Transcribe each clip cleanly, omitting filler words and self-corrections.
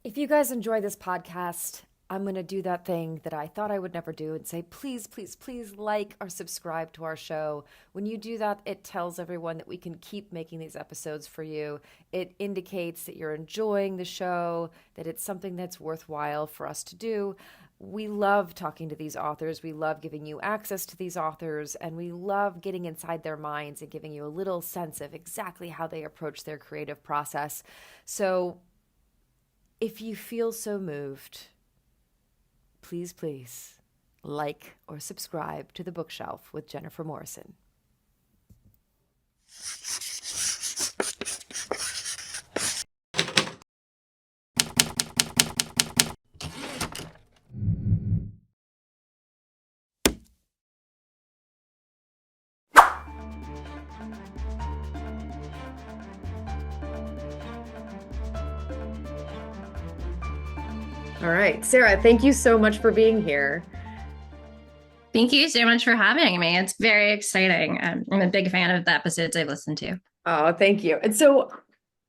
If you guys enjoy this podcast, I'm going to do that thing that I thought I would never do and say, please, please, please like or subscribe to our show. When you do that, it tells everyone that we can keep making these episodes for you. It indicates that you're enjoying the show, that it's something that's worthwhile for us to do. We love talking to these authors. We love giving you access to these authors, and we love getting inside their minds and giving you a little sense of exactly how they approach their creative process. So, if you feel so moved, please, please like or subscribe to The Bookshelf with Jennifer Morrison. All right, Sarah, thank you so much for being here. Thank you so much for having me. It's very exciting. I'm a big fan of the episodes I've listened to. Oh, thank you. And so,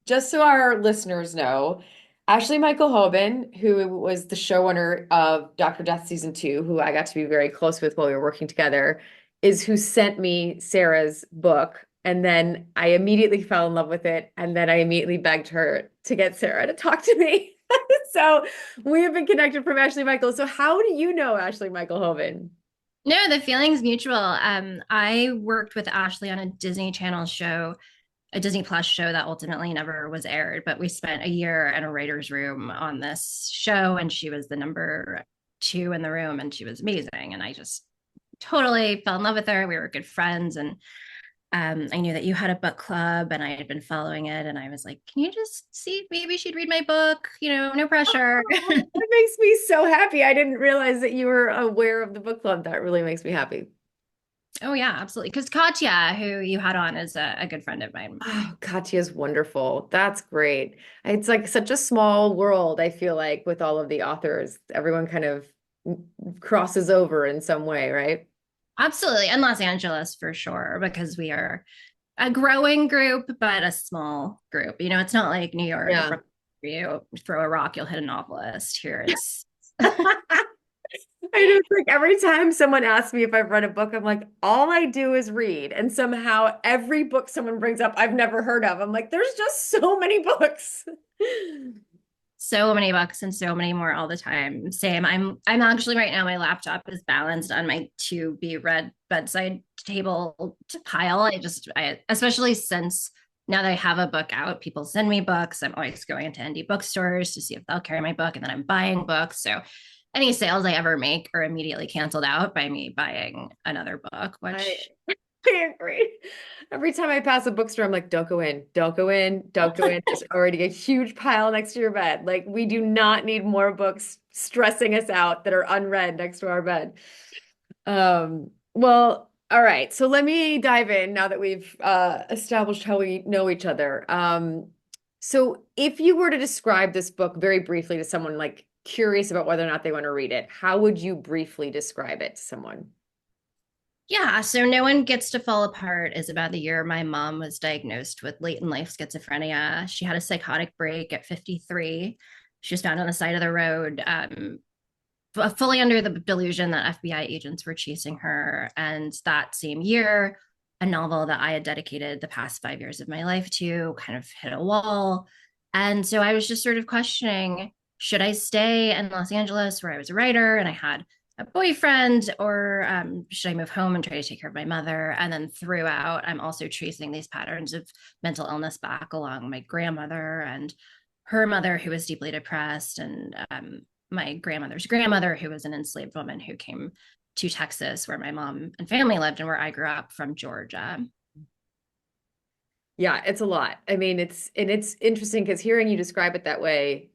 just so our listeners know, Ashley Michael Hoban, who was the showrunner of Dr. Death Season 2, who I got to be very close with while we were working together, is who sent me Sarah's book. And then I immediately fell in love with it. And then I immediately begged her to get Sarah to talk to me. So we have been connected from Ashley Michael. So how do you know Ashley Michael Hoban? No, the feeling's mutual. I worked with Ashley on a Disney Channel show, a Disney Plus show that ultimately never was aired, but we spent a year in a writer's room on this show, and she was the number two in the room, and she was amazing. And I just totally fell in love with her. We were good friends, and I knew that you had a book club and I had been following it. And I was like, can you just see if maybe she'd read my book? No pressure. Oh, that makes me so happy. I didn't realize that you were aware of the book club. That really makes me happy. Oh, yeah, absolutely. Because Katya, who you had on, is a good friend of mine. Oh, Katya's wonderful. That's great. It's like such a small world, I feel like, with all of the authors. Everyone kind of crosses over in some way, right? Absolutely. And Los Angeles for sure, because we are a growing group, but a small group. It's not like New York. Yeah. You throw a rock, you'll hit a novelist. Here it's I just like every time someone asks me if I've read a book, I'm like, all I do is read. And somehow every book someone brings up, I've never heard of. I'm like, there's just so many books. so many books and so many more all the time. Same. I'm actually right now, my laptop is balanced on my to be read bedside table to pile. I especially since now that I have a book out, people send me books. I'm always going into indie bookstores to see if they'll carry my book, and then I'm buying books. So any sales I ever make are immediately canceled out by me buying another book, I, which I agree. Every time I pass a bookstore, I'm like, don't go in, don't go in, don't go in. There's already a huge pile next to your bed. Like, we do not need more books stressing us out that are unread next to our bed. Well, all right. So let me dive in now that we've established how we know each other. So if you were to describe this book very briefly to someone like curious about whether or not they want to read it, how would you briefly describe it to someone? yeah, so No One Gets to Fall Apart is about the year my mom was diagnosed with late in life schizophrenia. She had a psychotic break at 53. She was found on the side of the road, fully under the delusion that FBI agents were chasing her. And that same year, a novel that I had dedicated the past 5 years of my life to kind of hit a wall. And so I was just sort of questioning, should I stay in Los Angeles where I was a writer and I had a boyfriend, or should I move home and try to take care of my mother? And then throughout, I'm also tracing these patterns of mental illness back along my grandmother and her mother, who was deeply depressed, and my grandmother's grandmother, who was an enslaved woman who came to Texas, where my mom and family lived, and where I grew up from Georgia. Yeah, it's a lot. I mean, it's interesting because hearing you describe it that way,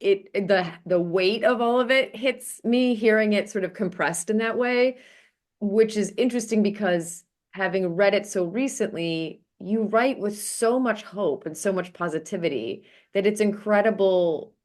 the weight of all of it hits me hearing it sort of compressed in that way, which is interesting because having read it so recently, you write with so much hope and so much positivity that it's incredible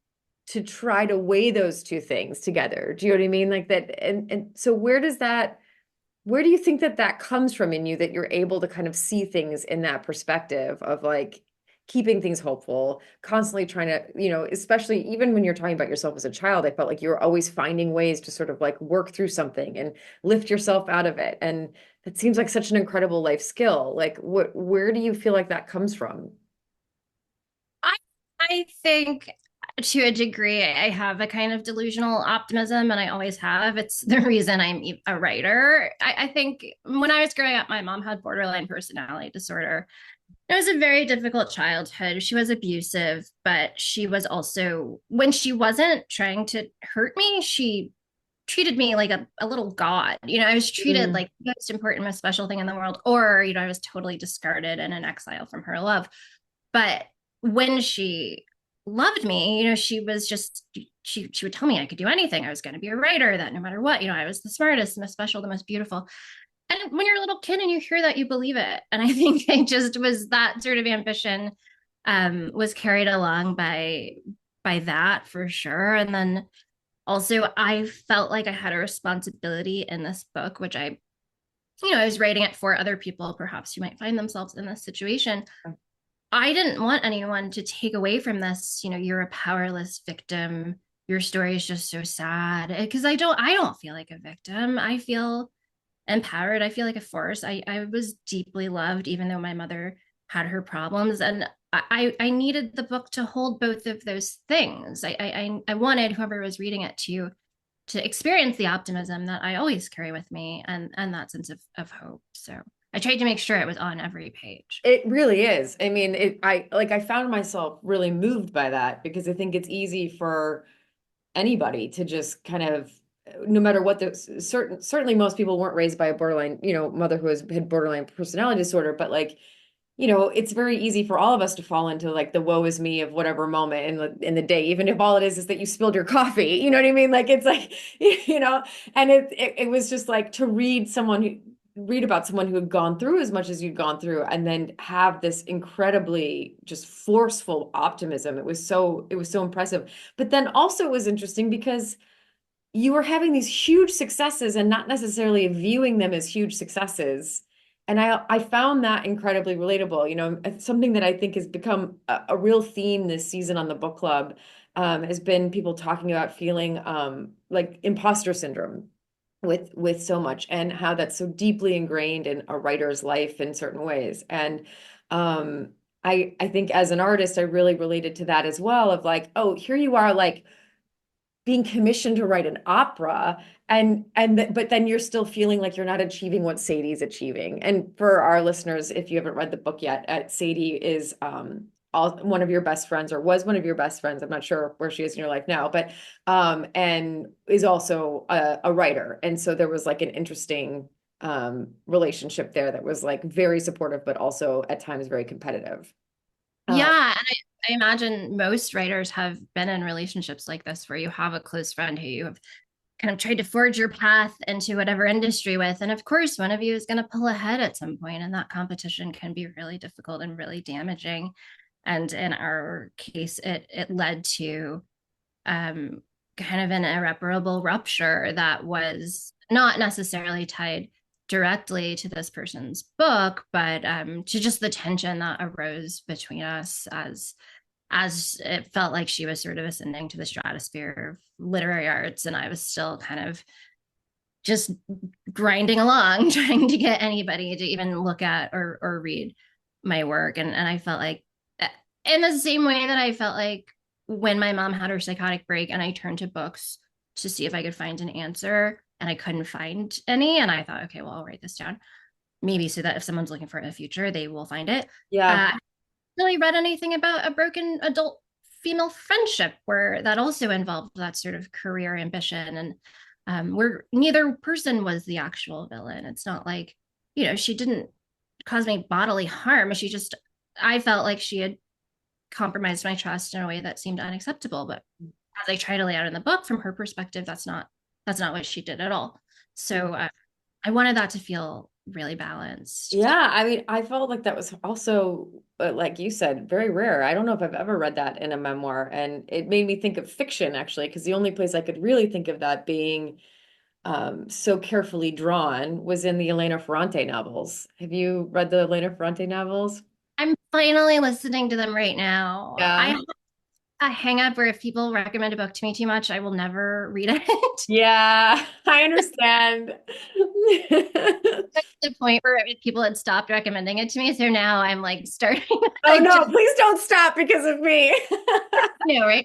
to try to weigh those two things together. Do you know what I mean? Like that, and so where do you think that that comes from in you that you're able to kind of see things in that perspective of like, keeping things hopeful, constantly trying to, especially even when you're talking about yourself as a child, I felt like you were always finding ways to sort of like work through something and lift yourself out of it. And it seems like such an incredible life skill. Like, where do you feel like that comes from? I I think to a degree I have a kind of delusional optimism, and I always have. It's the reason I'm a writer. I think when I was growing up, my mom had borderline personality disorder. It was a very difficult childhood. She was abusive, but she was also, when she wasn't trying to hurt me, she treated me like a little god. I was treated Mm. like the most important, most special thing in the world, or, I was totally discarded and an exile from her love. But when she loved me, she was just, she would tell me I could do anything. I was going to be a writer, that no matter what, I was the smartest, the most special, the most beautiful. And when you're a little kid and you hear that, you believe it. And I think I just was, that sort of ambition was carried along by that for sure. And then also I felt like I had a responsibility in this book, which I was writing it for other people, perhaps who might find themselves in this situation. I didn't want anyone to take away from this, you're a powerless victim. Your story is just so sad. Because I don't feel like a victim. I feel empowered. I feel like a force. I was deeply loved, even though my mother had her problems. And I needed the book to hold both of those things. I wanted whoever was reading it to experience the optimism that I always carry with me, and that sense of hope. So I tried to make sure it was on every page. It really is. I mean, I found myself really moved by that because I think it's easy for anybody to just kind of, no matter what the certainly most people weren't raised by a borderline, mother who had borderline personality disorder, but like, it's very easy for all of us to fall into like the woe is me of whatever moment in the day, even if all it is that you spilled your coffee. You know what I mean? Like it's like, and it was just like to read about someone who had gone through as much as you'd gone through and then have this incredibly just forceful optimism. It was so impressive. But then also it was interesting because you were having these huge successes and not necessarily viewing them as huge successes. And I found that incredibly relatable. Something that I think has become a real theme this season on the book club has been people talking about feeling like imposter syndrome with so much and how that's so deeply ingrained in a writer's life in certain ways. And I think as an artist, I really related to that as well of like, oh, here you are like being commissioned to write an opera but then you're still feeling like you're not achieving what Sadie's achieving. And for our listeners, if you haven't read the book yet, Sadie is one of your best friends or was one of your best friends. I'm not sure where she is in your life now, but and is also a writer. And so there was like an interesting relationship there that was like very supportive, but also at times very competitive. Uh, Yeah, and I imagine most writers have been in relationships like this where you have a close friend who you have kind of tried to forge your path into whatever industry with. And of course, one of you is going to pull ahead at some point, and that competition can be really difficult and really damaging. And in our case, it led to um, kind of an irreparable rupture that was not necessarily tied directly to this person's book, but to just the tension that arose between us as it felt like she was sort of ascending to the stratosphere of literary arts, and I was still kind of just grinding along, trying to get anybody to even look at or read my work. And I felt like, in the same way that I felt like when my mom had her psychotic break and I turned to books to see if I could find an answer and I couldn't find any. And I thought, okay, well, I'll write this down. Maybe so that if someone's looking for it in the future, they will find it. yeah. I really read anything about a broken adult female friendship where that also involved that sort of career ambition, and where neither person was the actual villain. It's not like, she didn't cause me bodily harm. I felt like she had compromised my trust in a way that seemed unacceptable. But as I try to lay out in the book, from her perspective, that's not what she did at all. So I wanted that to feel really balanced. Yeah, I mean, I felt like that was also, like you said, very rare. I don't know if I've ever read that in a memoir, and it made me think of fiction actually, because the only place I could really think of that being so carefully drawn was in the Elena Ferrante novels. Have you read the Elena Ferrante novels? I'm finally listening to them right now. I Yeah. have a hang up where if people recommend a book to me too much, I will never read it. Yeah, I understand. To the point where people had stopped recommending it to me. So now I'm like starting Oh like no, just please don't stop because of me. right.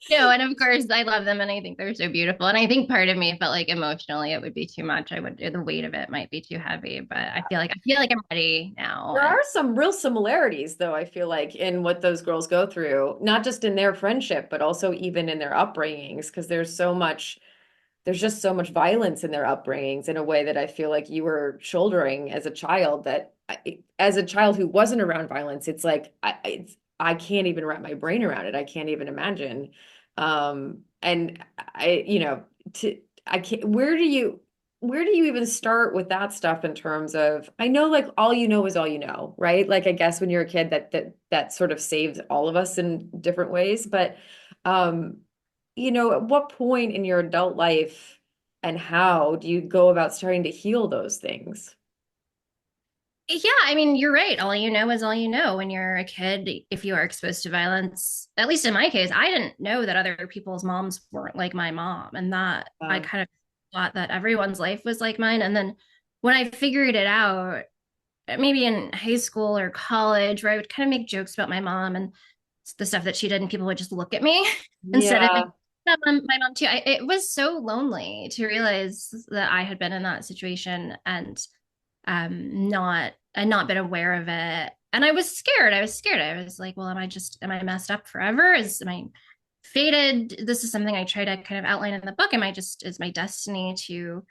No, and of course I love them and I think they're so beautiful. And I think part of me felt like emotionally it would be too much. The weight of it might be too heavy, but I feel like I'm ready now. There And are some real similarities, though, I feel like, in what those girls go through, not just in their friendship, but also even in their upbringings, because there's just so much violence in their upbringings in a way that I feel like you were shouldering as a child as a child who wasn't around violence, it's like I can't even wrap my brain around it. I can't even imagine. And I, you know, to I can't, where do you even start with that stuff in terms of, I know like all you know is all you know, right? Like I guess when you're a kid that sort of saves all of us in different ways, but um at what point in your adult life and how do you go about starting to heal those things? yeah, I mean, you're right. All you know is all you know when you're a kid. If you are exposed to violence, at least in my case, I didn't know that other people's moms weren't like my mom, and that I Uh, kind of thought that everyone's life was like mine. And then when I figured it out, maybe in high school or college, where I would kind of make jokes about my mom and the stuff that she did, and people would just look at me instead of yeah. my mom too. It was so lonely to realize that I had been in that situation and not been aware of it. And I was scared. I was like, well, am I messed up forever? Am I fated? This is something I try to kind of outline in the book. Is my destiny to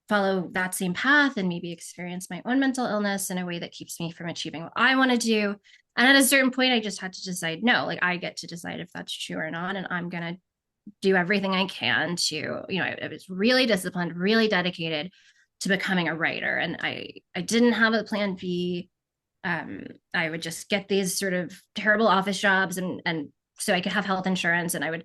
follow that same path and maybe experience my own mental illness in a way that keeps me from achieving what I want to do? And at a certain point, I just had to decide no, like I get to decide if that's true or not. And I'm going to do everything I can to, I was really disciplined, really dedicated to becoming a writer. And I didn't have a plan B. I would just get these sort of terrible office jobs and so I could have health insurance, and I would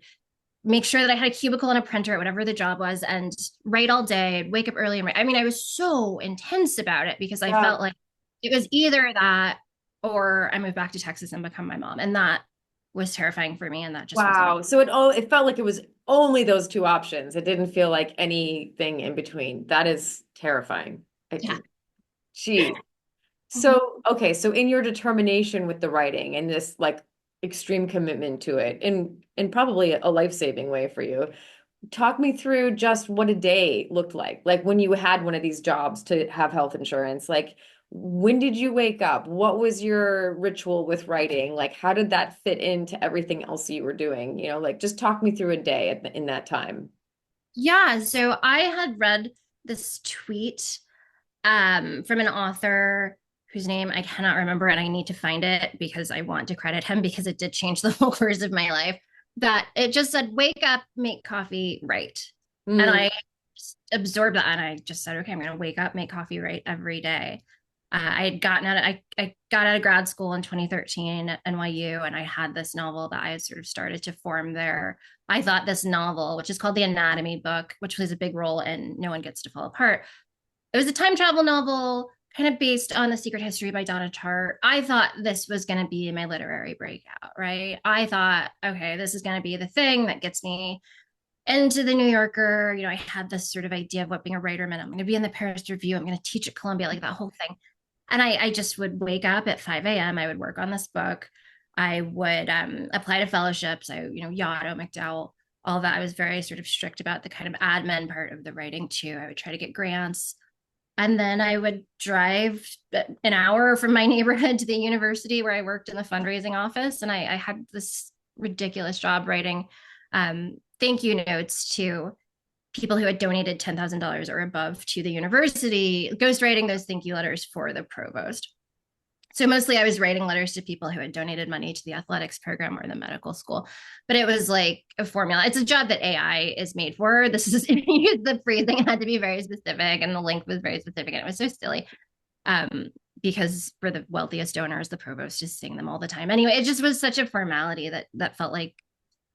make sure that I had a cubicle and a printer, whatever the job was, and write all day. I'd wake up early and write. I mean, I was so intense about it because I Yeah. felt like it was either that or I moved back to Texas and become my mom. And that was terrifying for me. And that just wasn't. Wow. So it felt like it was only those two options. It didn't feel like anything in between. That is terrifying. Yeah. Geez. So, okay, so in your determination with the writing and this like extreme commitment to it in probably a life-saving way for you, talk me through just what a day looked like. Like when you had one of these jobs to have health insurance, like when did you wake up? What was your ritual with writing? Like how did that fit into everything else you were doing? Like just talk me through a day in that time. Yeah. So I had read this tweet from an author whose name I cannot remember, and I need to find it because I want to credit him because it did change the whole course of my life. That it just said, wake up, make coffee, write. And Mm, I just absorbed that and I just said, okay, I'm going to wake up, make coffee, write every day. I got out of grad school in 2013 at NYU, and I had this novel that I had sort of started to form there. I thought this novel, which is called The Anatomy Book, which plays a big role in No One Gets to Fall Apart, it was a time travel novel kind of based on The Secret History by Donna Tartt. I thought this was going to be my literary breakout, right? I thought, okay, this is going to be the thing that gets me into the New Yorker. I had this sort of idea of what being a writer meant. I'm going to be in the Paris Review. I'm going to teach at Columbia, like that whole thing. And I just would wake up at 5 a.m. I would work on this book. I would apply to fellowships. Yaddo, McDowell, all that. I was very sort of strict about the kind of admin part of the writing too. I would try to get grants. And then I would drive an hour from my neighborhood to the university where I worked in the fundraising office. And I had this ridiculous job writing thank you notes to people who had donated $10,000 or above to the university, ghostwriting those thank you letters for the provost. So mostly I was writing letters to people who had donated money to the athletics program or the medical school. But it was like a formula. It's a job that AI is made for. This is the phrasing had to be very specific and the length was very specific. And it was so silly. Um, because for the wealthiest donors, the provost is seeing them all the time. Anyway, it just was such a formality that felt like,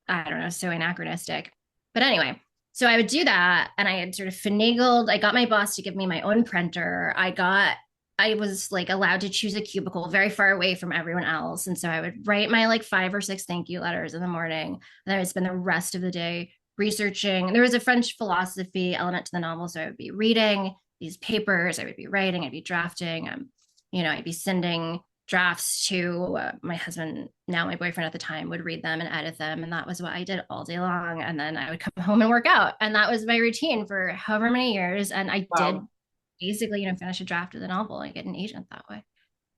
I don't know, so anachronistic. But anyway, so I would do that and I had sort of finagled. I got my boss to give me my own printer. I got I was like allowed to choose a cubicle very far away from everyone else. And so I would write my like 5 or 6 thank you letters in the morning. And then I would spend the rest of the day researching. There was a French philosophy element to the novel. So I would be reading these papers, I would be writing, I'd be drafting, I'd be sending drafts to my husband, now my boyfriend at the time, would read them and edit them. And that was what I did all day long. And then I would come home and work out. And that was my routine for however many years. And I did Wow. basically, finish a draft of the novel and get an agent that way.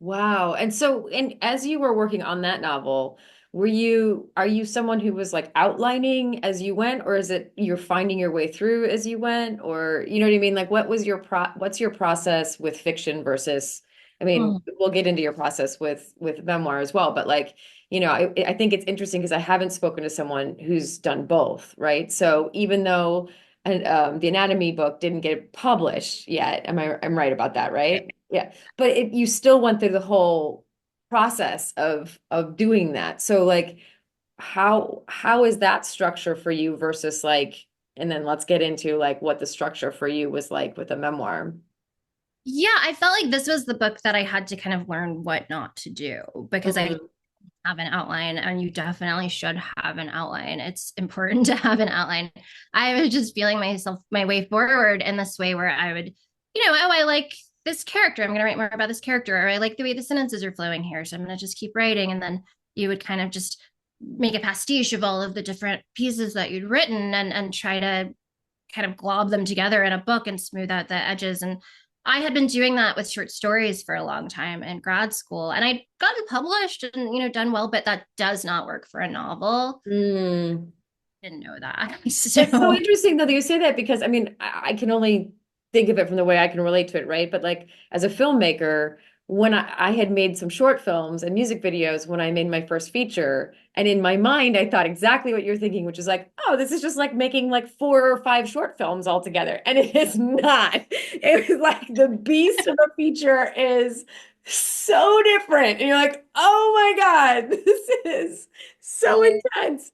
Wow. And so, and as you were working on that novel, are you someone who was like outlining as you went, or is it you're finding your way through as you went? Or, you know what I mean? Like, what's your process with fiction versus, I mean, Mm. we'll get into your process with memoir as well, but like, I think it's interesting because I haven't spoken to someone who's done both, right? So even though the anatomy book didn't get published yet, I'm right about that, right? Yeah. But you still went through the whole process of doing that. So like how is that structure for you versus like, and then let's get into like what the structure for you was like with a memoir. Yeah, I felt like this was the book that I had to kind of learn what not to do because I Mhm. have an outline, and you definitely should have an outline. It's important to have an outline. I was just feeling myself my way forward in this way where I would, oh, I like this character. I'm going to write more about this character, or I like the way the sentences are flowing here. So I'm going to just keep writing. And then you would kind of just make a pastiche of all of the different pieces that you'd written and try to kind of glob them together in a book and smooth out the edges. And I had been doing that with short stories for a long time in grad school, and I'd gotten published and done well, but that does not work for a novel. Mm. Didn't know that. It's so So interesting though that you say that because I mean, I can only think of it from the way I can relate to it, right? But like as a filmmaker, when I had made some short films and music videos when I made my first feature, and in my mind, I thought exactly what you're thinking, which is like, oh, this is just like making like 4 or 5 short films all together. And it is not. It was like the beast of a feature is so different. And you're like, oh my God, this is so intense.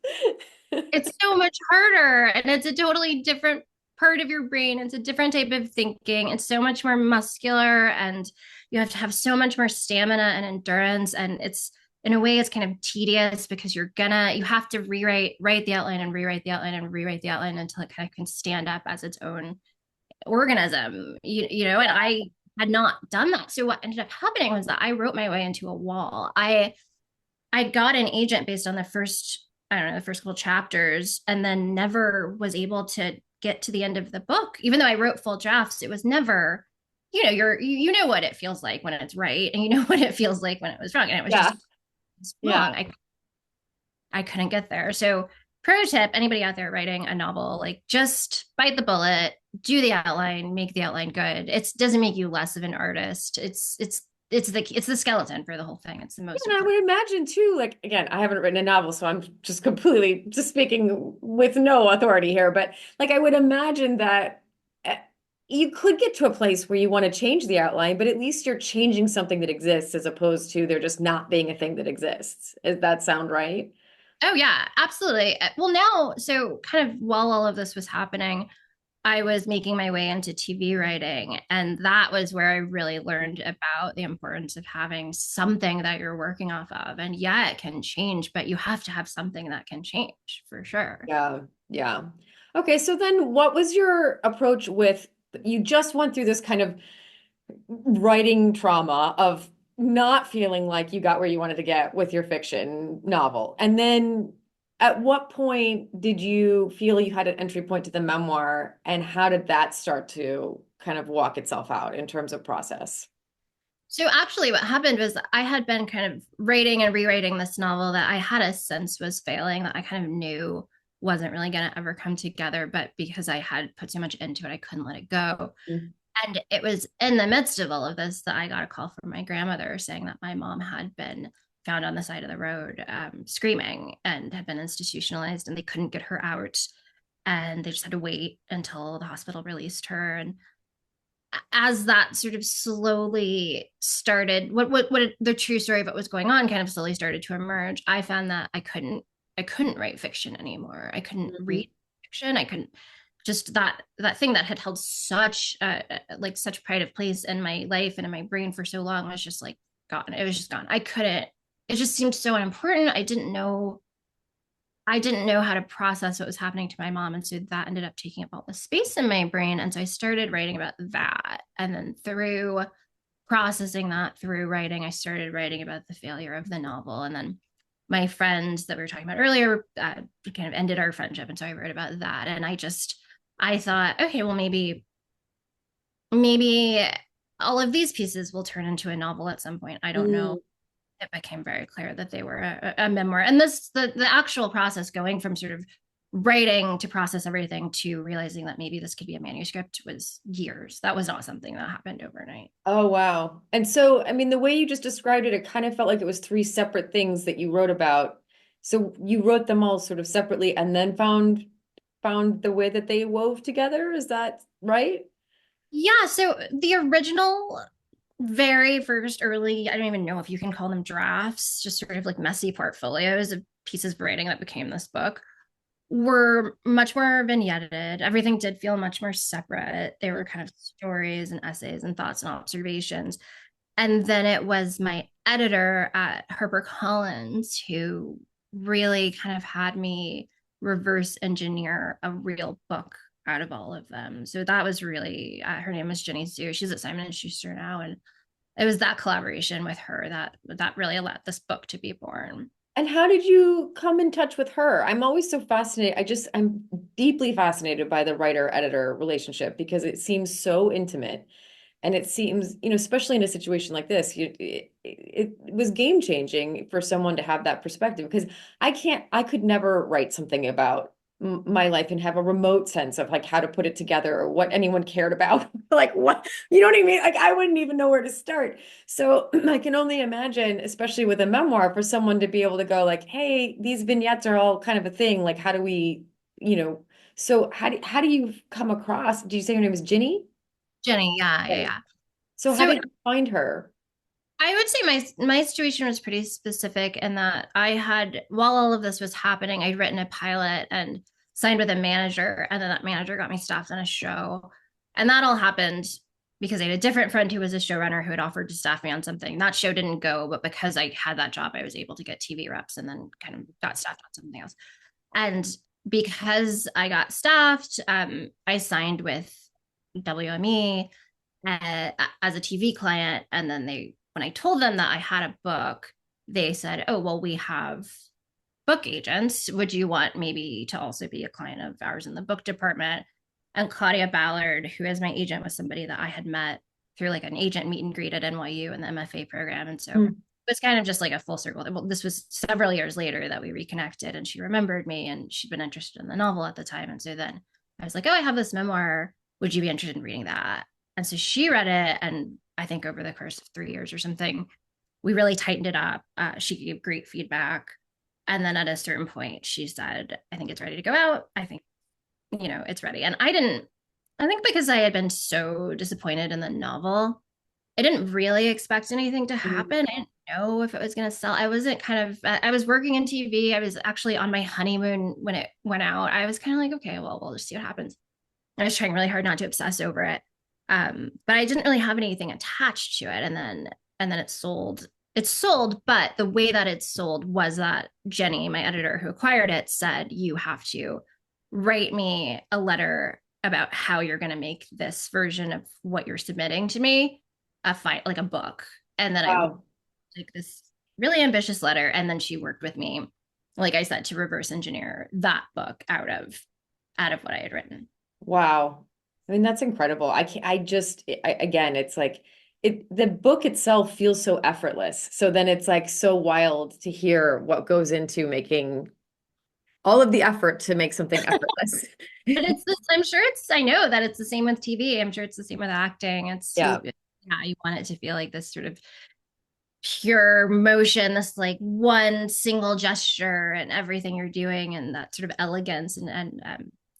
it's so much harder, and it's a totally different part of your brain. It's a different type of thinking. It's so much more muscular, and you have to have so much more stamina and endurance. And it's in a way, it's kind of tedious because you have to write the outline and rewrite the outline and rewrite the outline until it kind of can stand up as its own organism. And I had not done that. So what ended up happening was that I wrote my way into a wall. I got an agent based on the first, I don't know, the first couple chapters, and then never was able to get to the end of the book. Even though I wrote full drafts, it was never, you know what it feels like when it's right, and you know what it feels like when it was wrong, and it was Yeah. just Yeah. wrong. I couldn't get there. So pro tip, anybody out there writing a novel, like just bite the bullet, do the outline, make the outline good. It doesn't make you less of an artist. It's the skeleton for the whole thing. It's the most And I important. would imagine too, like again, I haven't written a novel, so I'm just completely just speaking with no authority here, but like I would imagine that eh, you could get to a place where you want to change the outline, but at least you're changing something that exists as opposed to there just not being a thing that exists. Does that sound right? Oh yeah, absolutely. Well, now, so kind of while all of this was happening, I was making my way into TV writing, and that was where I really learned about the importance of having something that you're working off of. And yeah, it can change, but you have to have something that can change for sure. Yeah. Yeah. Okay, so then what was your approach with you just went through this kind of writing trauma of not feeling like you got where you wanted to get with your fiction novel. And then at what point did you feel you had an entry point to the memoir, and how did that start to kind of walk itself out in terms of process? So actually what happened was I had been kind of writing and rewriting this novel that I had a sense was failing, that I kind of knew wasn't really going to ever come together, but because I had put so much into it, I couldn't let it go. Mm. And it was in the midst of all of this that I got a call from my grandmother saying that my mom had been found on the side of the road screaming and had been institutionalized, and they couldn't get her out. And they just had to wait until the hospital released her. And as that sort of slowly started, what the true story of what was going on kind of slowly started to emerge, I found that I couldn't write fiction anymore. I couldn't Mhm. read fiction. I couldn't just that thing that had held such like such pride of place in my life and in my brain for so long was just like gone. It was just gone. I couldn't. It just seemed so unimportant. I didn't know how to process what was happening to my mom. And so that ended up taking up all the space in my brain. And so I started writing about that. And then through processing that through writing, I started writing about the failure of the novel. And then my friends that we were talking about earlier kind of ended our friendship. And so I wrote about that. And I thought, okay, well, maybe all of these pieces will turn into a novel at some point. I don't know. Mm. It became very clear that they were a memoir. And the actual process going from sort of writing to process everything to realizing that maybe this could be a manuscript was years. That was not something that happened overnight. Oh, wow. And so, I mean, the way you just described it, it kind of felt like it was three separate things that you wrote about. So you wrote them all sort of separately and then found the way that they wove together. Is that right? Yeah, so the original very first early, I don't even know if you can call them drafts, just sort of like messy portfolios of pieces of writing that became this book were much more vignetted. Everything did feel much more separate. They were kind of stories and essays and thoughts and observations. And then it was my editor at HarperCollins who really kind of had me reverse engineer a real book out of all of them. So that was really her name is Jenny Sue. She's at Simon and Schuster now, and it was that collaboration with her that really allowed this book to be born. And how did you come in touch with her? I'm always so fascinated. I'm deeply fascinated by the writer-editor relationship because it seems so intimate. And it seems, especially in a situation like this, it was game changing for someone to have that perspective because I could never write something about my life and have a remote sense of like how to put it together or what anyone cared about. Like what, you know what I mean? Like I wouldn't even know where to start. So I can only imagine, especially with a memoir, for someone to be able to go like, hey, these vignettes are all kind of a thing. Like how do we, you know, so how do you come across? Do you say her name is Ginny? Jenny, yeah, yeah, Right. yeah. So how So did you find her? I would say my situation was pretty specific in that I had, while all of this was happening, I'd written a pilot and signed with a manager, and then that manager got me staffed on a show. And that all happened because I had a different friend who was a showrunner who had offered to staff me on something. That show didn't go, but because I had that job, I was able to get TV reps and then kind of got staffed on something else. And because I got staffed, I signed with WME as a TV client. And then when I told them that I had a book, they said, "Oh, well, we have book agents. Would you want maybe to also be a client of ours in the book department?" And Claudia Ballard, who is my agent, was somebody that I had met through like an agent meet and greet at NYU and the MFA program. And so Hmm. it was kind of just like a full circle. Well, this was several years later that we reconnected and she remembered me and she'd been interested in the novel at the time. And so then I was like, "Oh, I have this memoir. Would you be interested in reading that?" And so she read it. And I think over the course of 3 years or something, we really tightened it up. She gave great feedback. And then at a certain point, she said, "I think it's ready to go out. I think, it's ready." And I think because I had been so disappointed in the novel, I didn't really expect anything to happen. I didn't know if it was going to sell. I wasn't kind of, I was working in TV. I was actually on my honeymoon when it went out. I was kind of like, okay, well, we'll just see what happens. I was trying really hard not to obsess over it. But I didn't really have anything attached to it. And then it sold. It sold, but the way that it sold was that Jenny, my editor who acquired it, said, "You have to write me a letter about how you're going to make this version of what you're submitting to me like a book." And then I wrote Wow. like this really ambitious letter, and then she worked with me, like I said, to reverse engineer that book out of what I had written. Wow. I mean, that's incredible. Again, it's like the book itself feels so effortless. So then it's like so wild to hear what goes into making all of the effort to make something effortless. But it's this, I'm sure I know that it's the same with TV. I'm sure it's the same with acting. Yeah. Yeah, you want it to feel like this sort of pure motion, this like one single gesture and everything you're doing, and that sort of elegance and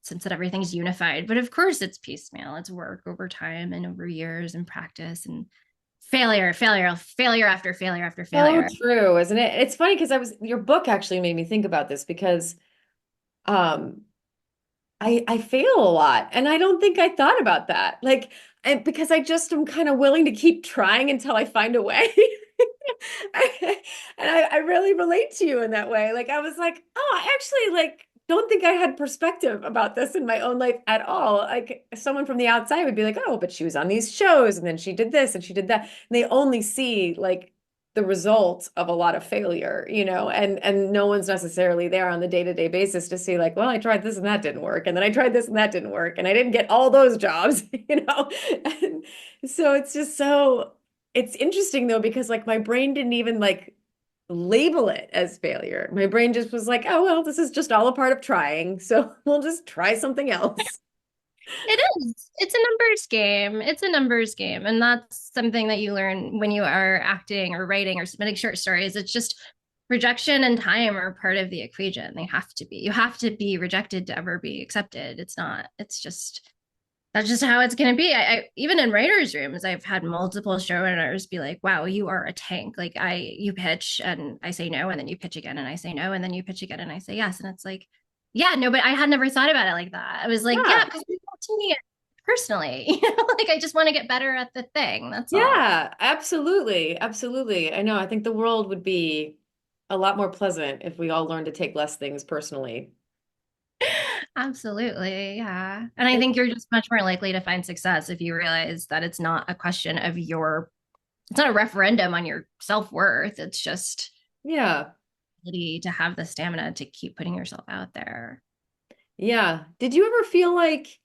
sense that everything's unified. But of course, it's piecemeal. It's work over time and over years and practice and failure after failure after So failure. true, isn't it? It's funny because your book actually made me think about this because um I fail a lot. And I don't think I thought about that. Like, because I just am kind of willing to keep trying until I find a way. And I really relate to you in that way. Like I was like, oh, I actually like don't think I had perspective about this in my own life at all. Like someone from the outside would be like, oh, but she was on these shows and then she did this and she did that. And they only see like the result of a lot of failure, and no one's necessarily there on the day-to-day basis to see like, well, I tried this and that didn't work, and then I tried this and that didn't work, and I didn't get all those jobs, And so it's interesting though, because like my brain didn't even like label it as failure. My brain just was like, oh, well, this is just all a part of trying. So we'll just try something else. It is. It's a numbers game. It's a numbers game. And that's something that you learn when you are acting or writing or submitting short stories. It's just rejection and time are part of the equation. They have to be. You have to be rejected to ever be accepted. It's not, it's just, that's just how it's going to be. I even in writers' rooms, I've had multiple showrunners be like, wow, you are a tank. Like you pitch and I say no, and then you pitch again and I say no, and then you pitch again and I say yes. And it's like, yeah, no, but I had never thought about it like that. I was like, yeah, Yeah. because you talk to me personally, like I just want to get better at the thing. That's all. Yeah, absolutely. Absolutely. I know. I think the world would be a lot more pleasant if we all learned to take less things personally. Absolutely. Yeah. And I think you're just much more likely to find success if you realize that it's not a question of it's not a referendum on your self-worth. It's just Yeah. ability to have the stamina to keep putting yourself out there. Yeah. Did you ever feel like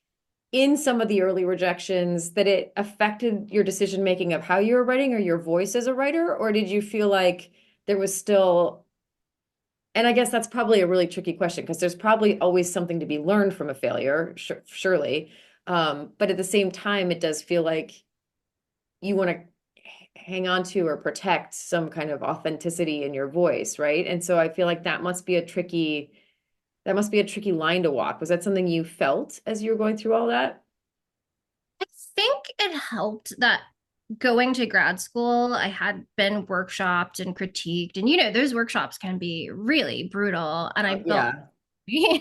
in some of the early rejections that it affected your decision making of how you were writing or your voice as a writer? Or did you feel like there was still, and I guess that's probably a really tricky question because there's probably always something to be learned from a failure, surely. But at the same time, it does feel like you want to hang on to or protect some kind of authenticity in your voice, right? And so I feel like that must be a tricky line to walk. Was that something you felt as you were going through all that? I think it helped that going to grad school, I had been workshopped and critiqued. And, those workshops can be really brutal. And I built Yeah.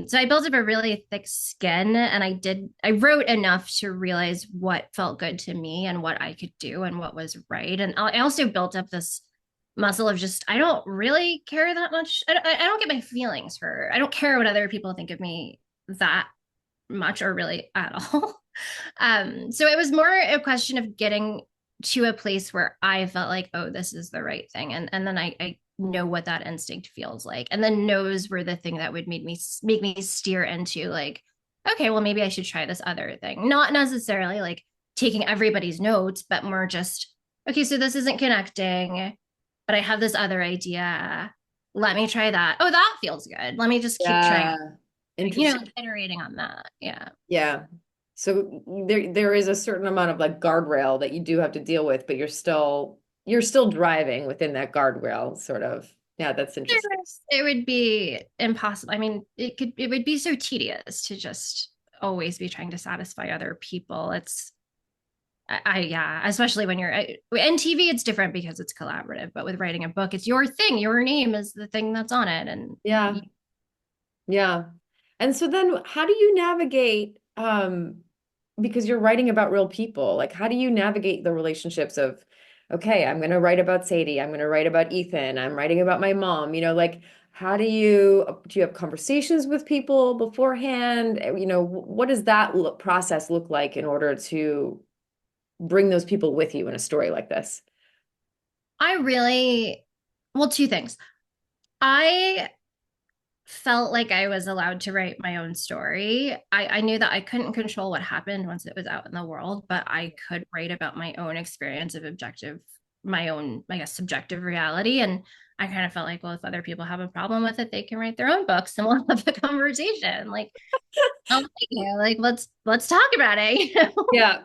So I built up a really thick skin and I wrote enough to realize what felt good to me and what I could do and what was right. And I also built up this muscle of just, I don't really care that much. I don't get my feelings hurt. I don't care what other people think of me that much or really at all. So it was more a question of getting to a place where I felt like, oh, this is the right thing. And then I know what that instinct feels like. And then no's were the thing that would make me steer into like, okay, well, maybe I should try this other thing. Not necessarily like taking everybody's notes, but more just, okay, so this isn't connecting, but I have this other idea. Let me try that. Oh, that feels good. Let me just keep trying, Yeah. Interesting. like iterating on that. Yeah. Yeah. So there is a certain amount of like guardrail that you do have to deal with, but you're still driving within that guardrail, sort of. Yeah, that's interesting. It would be impossible. I mean, it would be so tedious to just always be trying to satisfy other people. Yeah, especially when you're in TV, it's different because it's collaborative. But with writing a book, it's your thing. Your name is the thing that's on it, and Yeah. Yeah. And so then how do you navigate because you're writing about real people, like how do you navigate the relationships of okay, I'm going to write about Sadie, I'm going to write about Ethan, I'm writing about my mom, like how do you have conversations with people beforehand? What does that process look like in order to bring those people with you in a story like this? I really, well, two things. I felt like I was allowed to write my own story. I knew that I couldn't control what happened once it was out in the world, but I could write about my own experience of my own, I guess, subjective reality. And I kind of felt like, well, if other people have a problem with it, they can write their own books and we'll have the conversation. Like, I'll let like let's talk about it. Yeah.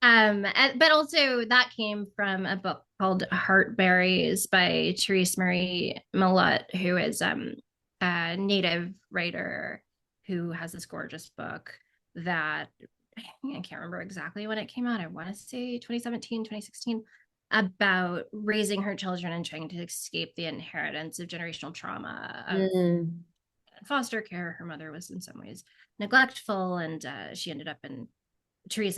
But also that came from a book called Heartberries by Therese Marie Millot, who is a native writer who has this gorgeous book that I can't remember exactly when it came out. I want to say 2017, 2016, about raising her children and trying to escape the inheritance of generational trauma of Mm. in foster care. Her mother was in some ways neglectful, and Therese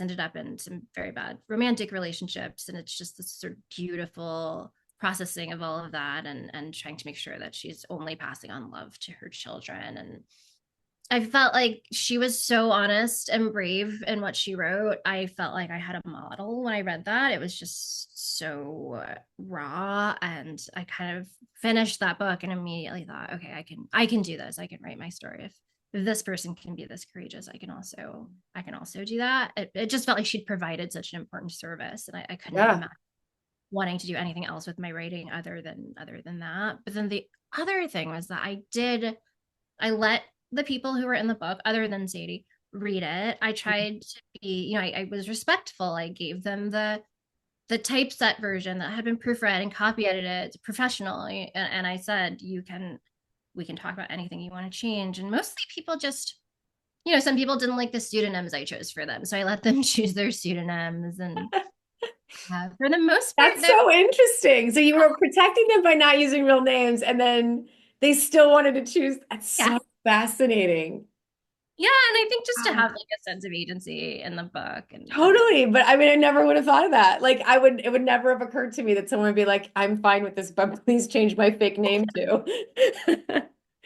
ended up in some very bad romantic relationships. And it's just this sort of beautiful processing of all of that, and trying to make sure that she's only passing on love to her children. And I felt like she was so honest and brave in what she wrote. I felt like I had a model when I read that. It was just so raw, and I kind of finished that book and immediately thought, okay, I can do this. I can write my story. If this person can be this courageous, I can also do that. It just felt like she'd provided such an important service, and I couldn't imagine wanting to do anything else with my writing other than that. But then the other thing was that I let the people who were in the book, other than Sadie, read it. I tried to be, I was respectful. I gave them the typeset version that had been proofread and copy edited professionally, and I said, we can talk about anything you want to change. And mostly people just, some people didn't like the pseudonyms I chose for them, so I let them choose their pseudonyms. And for the most part, that's so interesting. So you were protecting them by not using real names, and then they still wanted to choose. That's so fascinating. Yeah, and I think just to have like a sense of agency in the book. And totally. But I mean, I never would have thought of that. Like it would never have occurred to me that someone would be like, I'm fine with this, but please change my fake name too.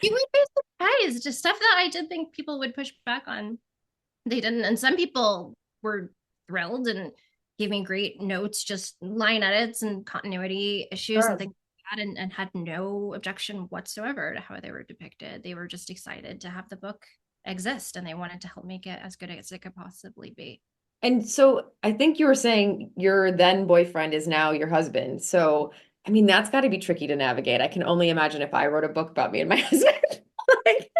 You would be surprised. Just stuff that I did think people would push back on. They didn't. And some people were thrilled and gave me great notes, just line edits and continuity issues and things like that, and had no objection whatsoever to how they were depicted. They were just excited to have the book exist, and they wanted to help make it as good as it could possibly be. And so I think you were saying your then boyfriend is now your husband. So, I mean, that's got to be tricky to navigate. I can only imagine if I wrote a book about me and my husband, like,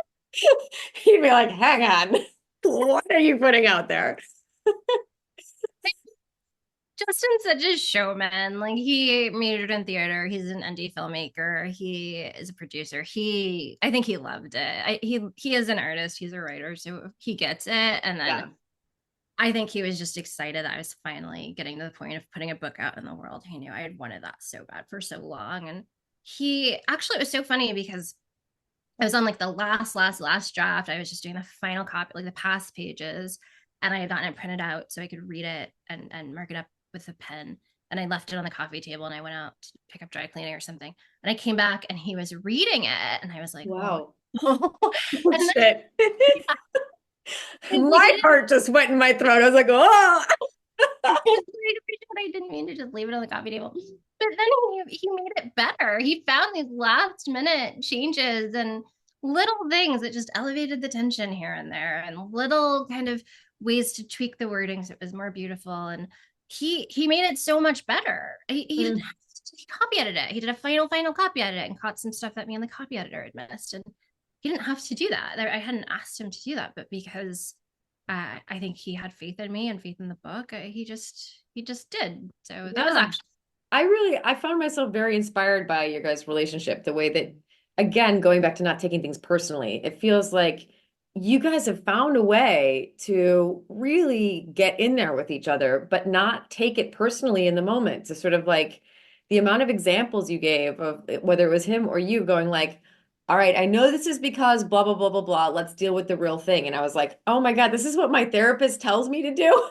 he'd be like, hang on, what are you putting out there? Justin's such a showman. Like, he majored in theater. He's an indie filmmaker. He is a producer. I think he loved it. He is an artist. He's a writer, so he gets it. And then I think he was just excited that I was finally getting to the point of putting a book out in the world. He knew I had wanted that so bad for so long. And it was so funny because I was on like the last draft. I was just doing the final copy, like the past pages, and I had gotten it printed out so I could read it and mark it up with a pen. And I left it on the coffee table, and I went out to pick up dry cleaning or something. And I came back and he was reading it, and I was like, wow. Oh, oh shit. My heart just went in my throat. I was like, oh. I didn't mean to just leave it on the coffee table. But then he made it better. He found these last minute changes and little things that just elevated the tension here and there, and little kind of ways to tweak the wording so it was more beautiful. And he made it so much better. He didn't have to, he copy edited it. He did a final copy edit and caught some stuff that me and the copy editor had missed. And he didn't have to do that. I hadn't asked him to do that, but because I think he had faith in me and faith in the book, he just did. So that was actually, I found myself very inspired by your guys' relationship, the way that, again, going back to not taking things personally, it feels like you guys have found a way to really get in there with each other, but not take it personally in the moment. To sort of like the amount of examples you gave of whether it was him or you going like, all right, I know this is because blah, blah, blah, blah, blah. Let's deal with the real thing. And I was like, oh my God, this is what my therapist tells me to do.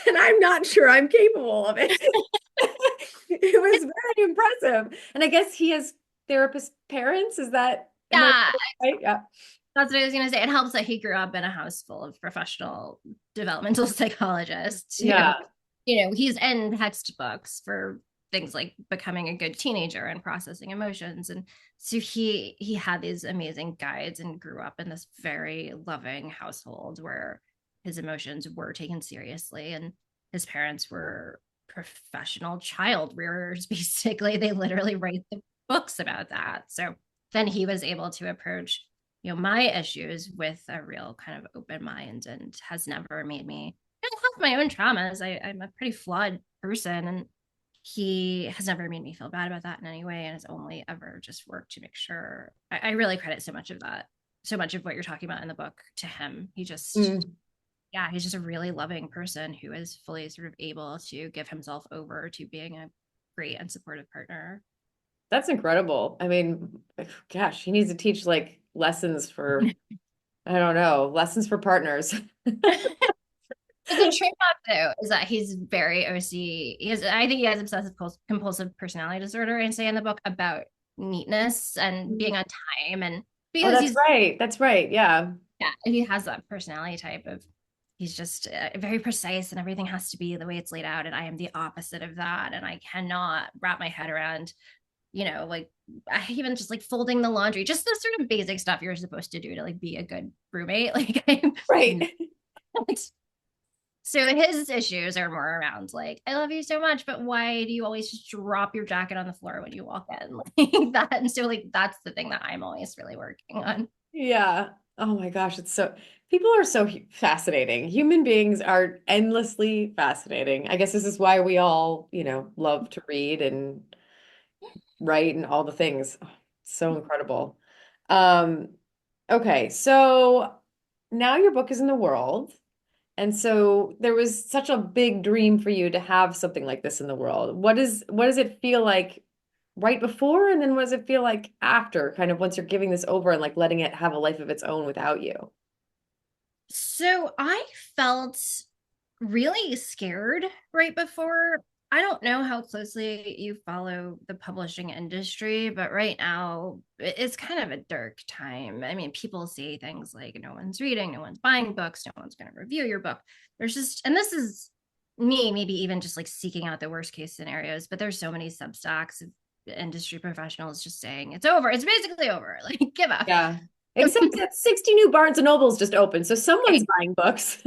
And I'm not sure I'm capable of it. It was very impressive. And I guess he has therapist parents. Is that right? Yeah. That's what I was going to say. It helps that he grew up in a house full of professional developmental psychologists. Yeah. He's in textbooks for things like becoming a good teenager and processing emotions. And so he had these amazing guides and grew up in this very loving household where his emotions were taken seriously, and his parents were professional child rearers. Basically, they literally write the books about that. So then he was able to approach my issues with a real kind of open mind, and has never made me have my own traumas. I'm a pretty flawed person, and he has never made me feel bad about that in any way, and has only ever just worked to make sure. I really credit so much of what you're talking about in the book to him. He just he's just a really loving person who is fully sort of able to give himself over to being a great and supportive partner. That's incredible. I mean, gosh, he needs to teach like lessons for, I don't know, lessons for partners. The trade-off though is that he's very OC. I think he has obsessive compulsive personality disorder. And say in the book about neatness and being on time, and Oh, because that's he's right. That's right. Yeah. yeah, he has that personality type of he's just very precise and everything has to be the way it's laid out. And I am the opposite of that, and I cannot wrap my head around like even just like folding the laundry, just the sort of basic stuff you're supposed to do to like be a good roommate. Like I'm Right. So his issues are more around like, I love you so much, but why do you always just drop your jacket on the floor when you walk in? Like that. And so like that's the thing that I'm always really working on. Yeah. Oh my gosh, it's so people are so fascinating. Human beings are endlessly fascinating. I guess this is why we all, love to read and write and all the things. Oh, so incredible. Um, okay, so now your book is in the world. And so there was such a big dream for you to have something like this in the world. What does it feel like right before, and then what does it feel like after, kind of once you're giving this over and like letting it have a life of its own without you? So I felt really scared right before. I don't know how closely you follow the publishing industry, but right now it's kind of a dark time. I mean, people say things like no one's reading, no one's buying books, no one's going to review your book. There's just, and this is me, maybe even just like seeking out the worst case scenarios, but there's so many substacks of industry professionals just saying it's over. It's basically over. Like, give up. Yeah. Except that 60 new Barnes and Nobles just opened, so someone's buying books.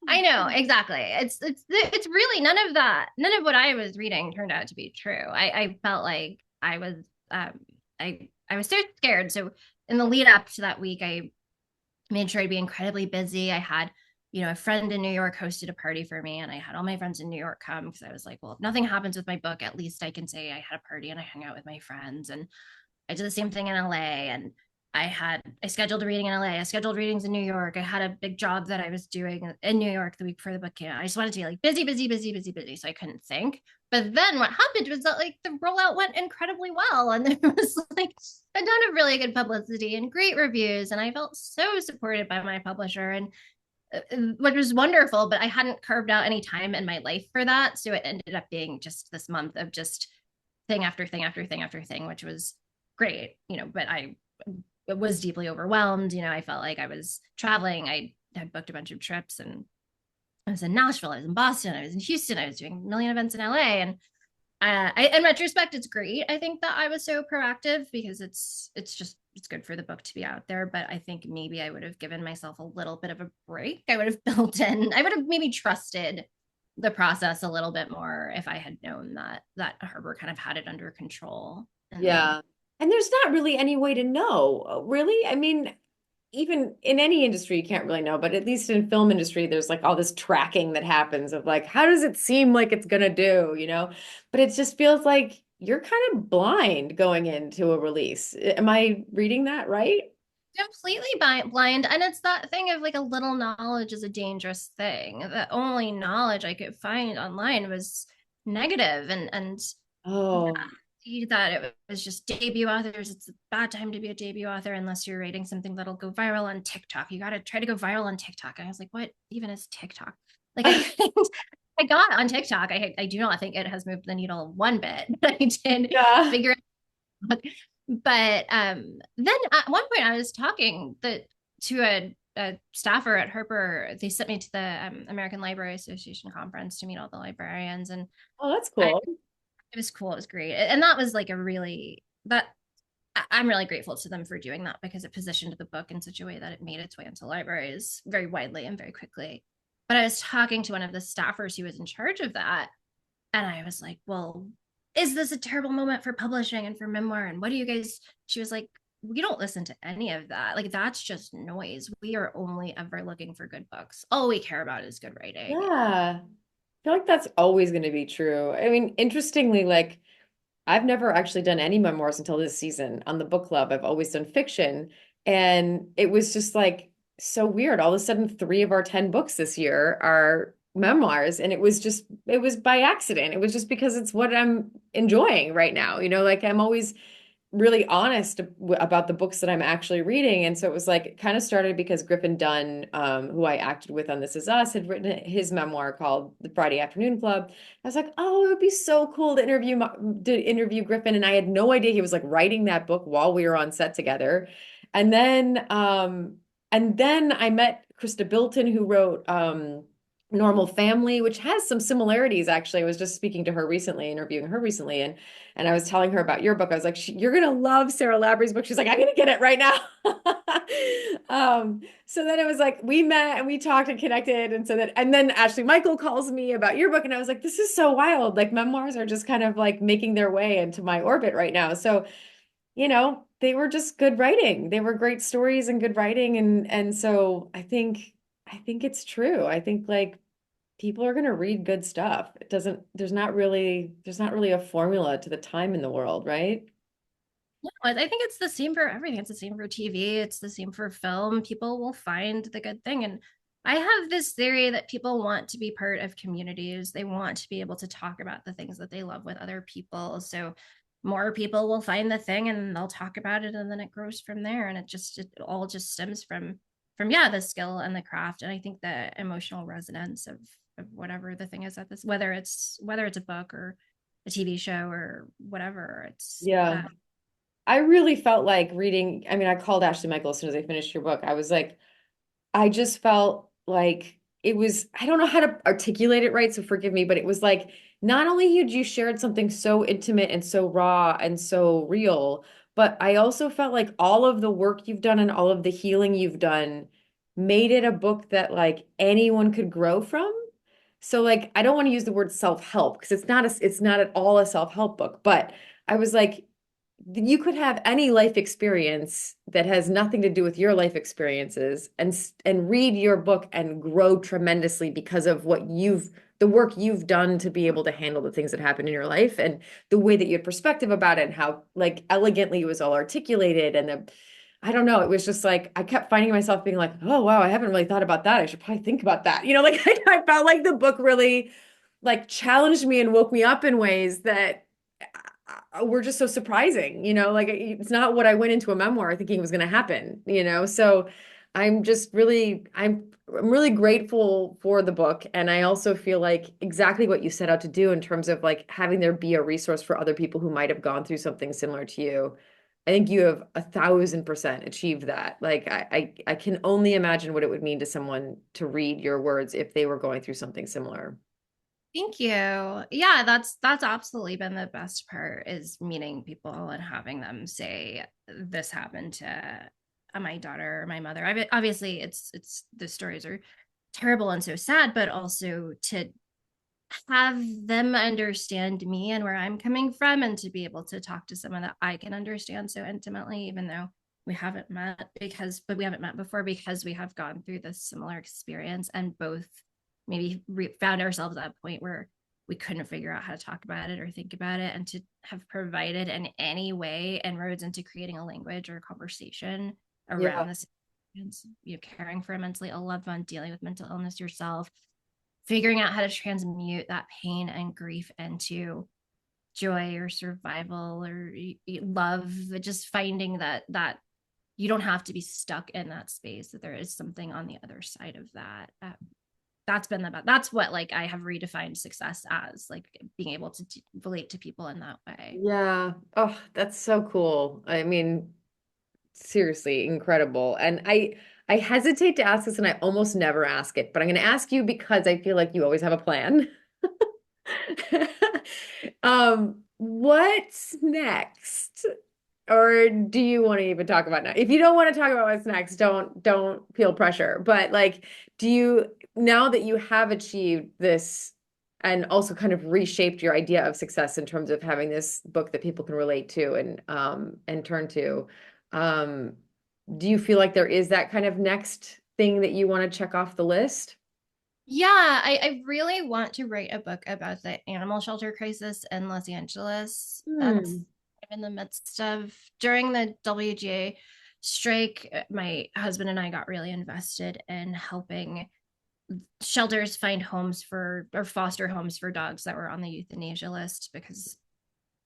I know exactly. It's really none of that. None of what I was reading turned out to be true. I felt like I was I was so scared. So in the lead up to that week, I made sure I'd be incredibly busy. I had a friend in New York hosted a party for me, and I had all my friends in New York come because I was like, well, if nothing happens with my book, at least I can say I had a party and I hung out with my friends. And I did the same thing in LA, and I scheduled a reading in LA. I scheduled readings in New York. I had a big job that I was doing in New York the week before the book came out. I just wanted to be like busy, busy, busy, busy, busy. So I couldn't think. But then what happened was that like the rollout went incredibly well. And there was like a ton of really good publicity and great reviews. And I felt so supported by my publisher, and which was wonderful, but I hadn't carved out any time in my life for that. So it ended up being just this month of just thing after thing after thing after thing, which was great, but I was deeply overwhelmed. I felt like I was traveling. I had booked a bunch of trips, and I was in Nashville, I was in Boston, I was in Houston, I was doing a million events in LA. And in retrospect, it's great. I think that I was so proactive because it's good for the book to be out there. But I think maybe I would have given myself a little bit of a break. I would have I would have maybe trusted the process a little bit more if I had known that Harbor kind of had it under control. Yeah. And there's not really any way to know, really. I mean, even in any industry, you can't really know, but at least in film industry, there's like all this tracking that happens of like, how does it seem like it's gonna do? But it just feels like you're kind of blind going into a release. Am I reading that right? Completely blind. And it's that thing of like a little knowledge is a dangerous thing. The only knowledge I could find online was negative, and Oh, that it was just debut authors. It's a bad time to be a debut author unless you're writing something that'll go viral on TikTok. You got to try to go viral on TikTok. And I was like, what even is TikTok? Like I got on TikTok. I do not think it has moved the needle one bit, but I did yeah. figure it out. But then at one point I was talking to a staffer at Harper. They sent me to the American Library Association conference to meet all the librarians, and Oh, that's cool. it was cool. It was great. And that was like I'm really grateful to them for doing that because it positioned the book in such a way that it made its way into libraries very widely and very quickly. But I was talking to one of the staffers who was in charge of that. And I was like, well, is this a terrible moment for publishing and for memoir? And what do you guys, she was like, we don't listen to any of that. Like, that's just noise. We are only ever looking for good books. All we care about is good writing. Yeah. I feel like that's always going to be true. I mean, interestingly, like I've never actually done any memoirs until this season on the book club. I've always done fiction. And it was just like so weird. All of a sudden, 3 of our 10 books this year are memoirs. And it was by accident. It was just because it's what I'm enjoying right now. Like I'm always really honest about the books that I'm actually reading. And so it was like, it kind of started because Griffin Dunn, who I acted with on This Is Us, had written his memoir called The Friday Afternoon Club. I was like, oh, it would be so cool to interview Griffin. And I had no idea he was like writing that book while we were on set together. And then I met Krista Bilton, who wrote Normal Family, which has some similarities, actually. I was just speaking to her recently, interviewing her recently, and I was telling her about your book. I was like, "You're gonna love Sarah LaBrie's book." She's like, "I'm gonna get it right now." So then it was like we met and we talked and connected, and then Ashley Michael calls me about your book, and I was like, "This is so wild! Like memoirs are just kind of like making their way into my orbit right now." So they were just good writing. They were great stories and good writing, and so I think it's true. I think like people are going to read good stuff. It doesn't, there's not really a formula to the time in the world, right? No, I think it's the same for everything. It's the same for TV. It's the same for film. People will find the good thing. And I have this theory that people want to be part of communities. They want to be able to talk about the things that they love with other people. So more people will find the thing and they'll talk about it, and then it grows from there. And it all just stems from yeah, the skill and the craft. And I think the emotional resonance of whatever the thing is at this, whether it's a book or a TV show or whatever, it's Yeah. I really felt like reading, I mean, I called Ashley Michael as soon as I finished your book. I was like, I just felt like it was, I don't know how to articulate it right, so forgive me, but it was like not only had you shared something so intimate and so raw and so real, but I also felt like all of the work you've done and all of the healing you've done made it a book that like anyone could grow from. So like I don't want to use the word self-help because it's not at all a self-help book, but I was like you could have any life experience that has nothing to do with your life experiences and read your book and grow tremendously because of the work you've done to be able to handle the things that happen in your life and the way that you had perspective about it and how like elegantly it was all articulated I don't know, it was just like I kept finding myself being like, oh wow, I haven't really thought about that. I should probably think about that. Like I felt like the book really like challenged me and woke me up in ways that were just so surprising, like it's not what I went into a memoir thinking was going to happen. So I'm really grateful for the book. And I also feel like exactly what you set out to do in terms of like having there be a resource for other people who might have gone through something similar to you. I think you have 1,000% achieved that. Like I can only imagine what it would mean to someone to read your words if they were going through something similar. Thank you. Yeah, that's absolutely been the best part, is meeting people and having them say this happened to my daughter or my mother. I mean, obviously it's the stories are terrible and so sad, but also to have them understand me and where I'm coming from, and to be able to talk to someone that I can understand so intimately, even though we haven't met before, because we have gone through this similar experience and both maybe found ourselves at a point where we couldn't figure out how to talk about it or think about it, and to have provided in any way inroads into creating a language or a conversation Yeah. around this, caring for a mentally ill loved one, dealing with mental illness yourself, figuring out how to transmute that pain and grief into joy or survival or love, just finding that you don't have to be stuck in that space, that there is something on the other side of that. That's what like I have redefined success as, like being able to relate to people in that way. Yeah. Oh, that's so cool. I mean, seriously, incredible. And I hesitate to ask this and I almost never ask it, but I'm going to ask you because I feel like you always have a plan. What's next? Or do you want to even talk about now? If you don't want to talk about what's next, don't feel pressure. But like, do you now that you have achieved this and also kind of reshaped your idea of success in terms of having this book that people can relate to and turn to, um, do you feel like there is that kind of next thing that you want to check off the list? Yeah, I really want to write a book about the animal shelter crisis in Los Angeles. That's Hmm. in the midst of. During the WGA strike, my husband and I got really invested in helping shelters find homes for, or foster homes for, dogs that were on the euthanasia list, because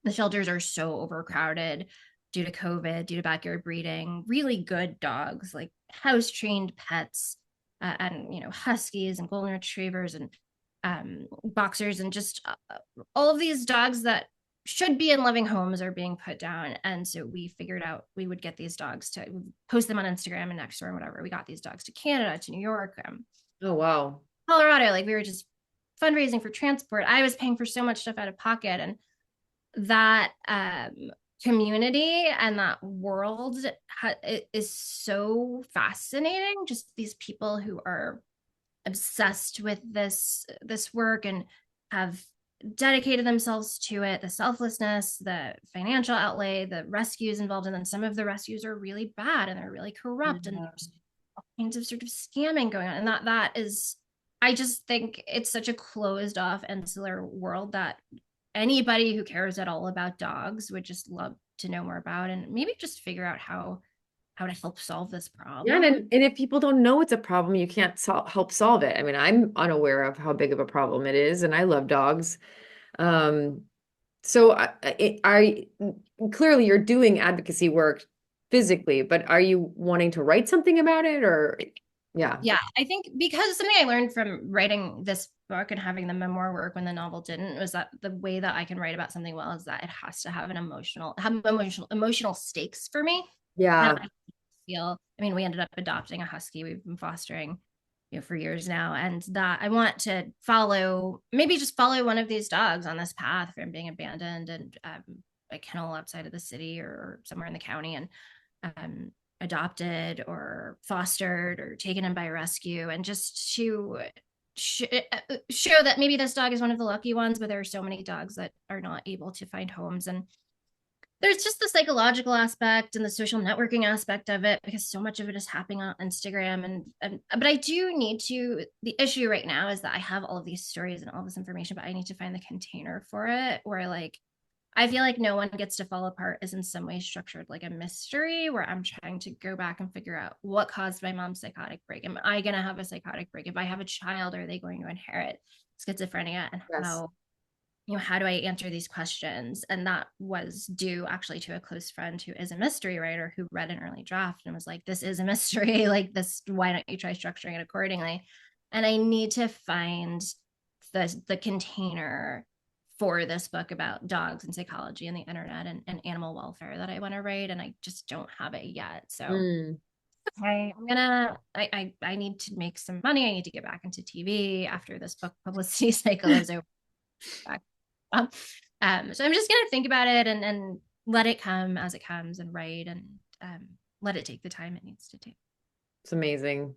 the shelters are so overcrowded. due to COVID, due to backyard breeding, really good dogs, like house trained pets, and huskies and golden retrievers and boxers, and just all of these dogs that should be in loving homes are being put down. And so we figured out we would get these dogs to post them on Instagram and Nextdoor and whatever. We got these dogs to Canada, to New York, Oh, wow. Colorado. Like, we were just fundraising for transport. I was paying for so much stuff out of pocket. And that community and that world is so fascinating. Just these people who are obsessed with this work and have dedicated themselves to it, the selflessness, the financial outlay, the rescues involved, and then some of the rescues are really bad and they're really corrupt, and there's all kinds of sort of scamming going on. And that is, I just think it's such a closed off insular world that anybody who cares at all about dogs would just love to know more about, and maybe just figure out how to help solve this problem. Yeah, and if people don't know it's a problem, you can't help solve it. I mean, I'm unaware of how big of a problem it is, and I love dogs. So clearly you're doing advocacy work physically, but are you wanting to write something about it, or yeah? Yeah, I think because something I learned from writing this book and having the memoir work when the novel didn't was that the way that I can write about something well is that it has to have emotional stakes for me. And Yeah. I feel, I mean, we ended up adopting a husky. We've been fostering, for years now, and that I want to maybe just follow one of these dogs on this path from being abandoned and a kennel outside of the city or somewhere in the county, and adopted or fostered or taken in by rescue, and just to show that maybe this dog is one of the lucky ones, but there are so many dogs that are not able to find homes. And there's just the psychological aspect and the social networking aspect of it, because so much of it is happening on Instagram. And but I do need to, the issue right now is that I have all of these stories and all this information, but I need to find the container for it, where like I feel like No One Gets to Fall Apart is in some way structured like a mystery, where I'm trying to go back and figure out what caused my mom's psychotic break. Am I going to have a psychotic break? If I have a child, are they going to inherit schizophrenia? And Yes. how do I answer these questions? And that was due actually to a close friend who is a mystery writer, who read an early draft and was like, this is a mystery, like this, why don't you try structuring it accordingly? And I need to find the container for this book about dogs and psychology and the internet and animal welfare that I want to write, and I just don't have it yet. So okay, I need to make some money. I need to get back into TV after this book publicity cycle is over. So I'm just gonna think about it and let it come as it comes, and write, and let it take the time it needs to take. It's amazing.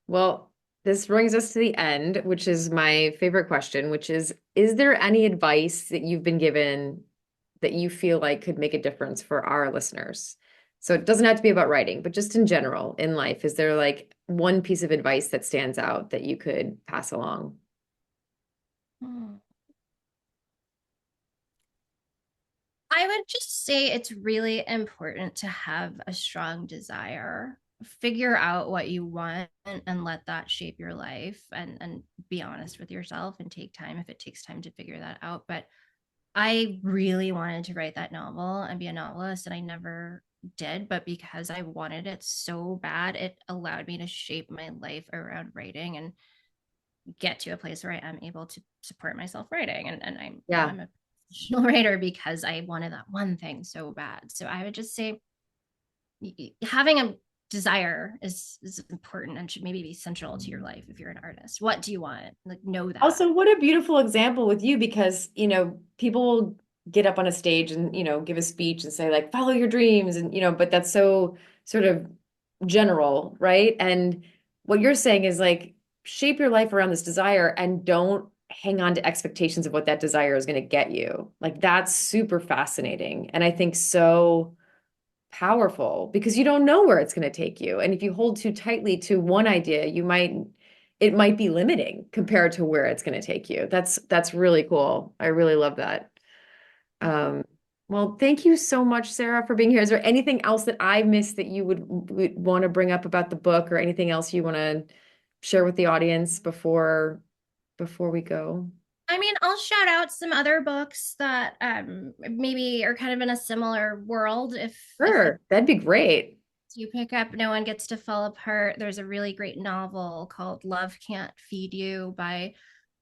Well, this brings us to the end, which is my favorite question, which is there any advice that you've been given that you feel like could make a difference for our listeners? So it doesn't have to be about writing, but just in general in life, is there like one piece of advice that stands out that you could pass along? I would just say it's really important to have a strong desire. Figure out what you want, and let that shape your life, and be honest with yourself and take time if it takes time to figure that out. But I really wanted to write that novel and be a novelist, and I never did. But because I wanted it so bad, it allowed me to shape my life around writing and get to a place where I am able to support myself writing. And I'm a professional writer because I wanted that one thing so bad. So I would just say having a desire is important and should maybe be central to your life if you're an artist. What do you want? Like, know that. Also, what a beautiful example with you, because, people will get up on a stage and, give a speech and say like, follow your dreams. And, but that's so sort of general, right? And what you're saying is like, shape your life around this desire and don't hang on to expectations of what that desire is going to get you. Like, that's super fascinating. And I think so powerful, because you don't know where it's going to take you. And if you hold too tightly to one idea, it might be limiting compared to where it's going to take you. That's really cool. I really love that. Well, thank you so much, Sarah, for being here. Is there anything else that I missed that you would want to bring up about the book, or anything else you want to share with the audience before we go? I mean, I'll shout out some other books that maybe are kind of in a similar world. If Sure, that'd be great. you pick up No One Gets to Fall Apart, there's a really great novel called Love Can't Feed You by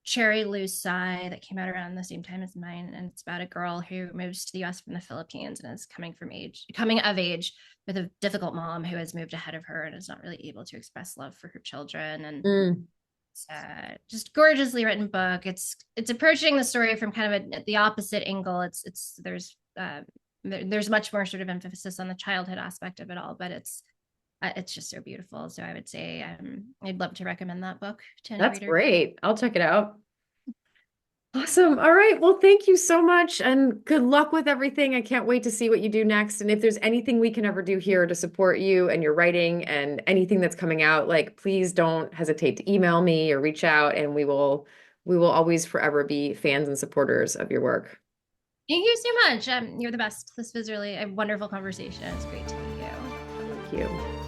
Cherry Lou Tsai that came out around the same time as mine, and it's about a girl who moves to the U.S. from the Philippines and is coming of age with a difficult mom who has moved ahead of her and is not really able to express love for her children. And Mm, just gorgeously written book. It's approaching the story from kind of the opposite angle. There's much more sort of emphasis on the childhood aspect of it all, but it's just so beautiful. So I would say I'd love to recommend that book to any that's reader. great. I'll check it out. Awesome. All right. Well, thank you so much and good luck with everything. I can't wait to see what you do next. And if there's anything we can ever do here to support you and your writing and anything that's coming out, like please don't hesitate to email me or reach out and we will always forever be fans and supporters of your work. Thank you so much. You're the best. This was really a wonderful conversation. It's great to meet you. Thank you.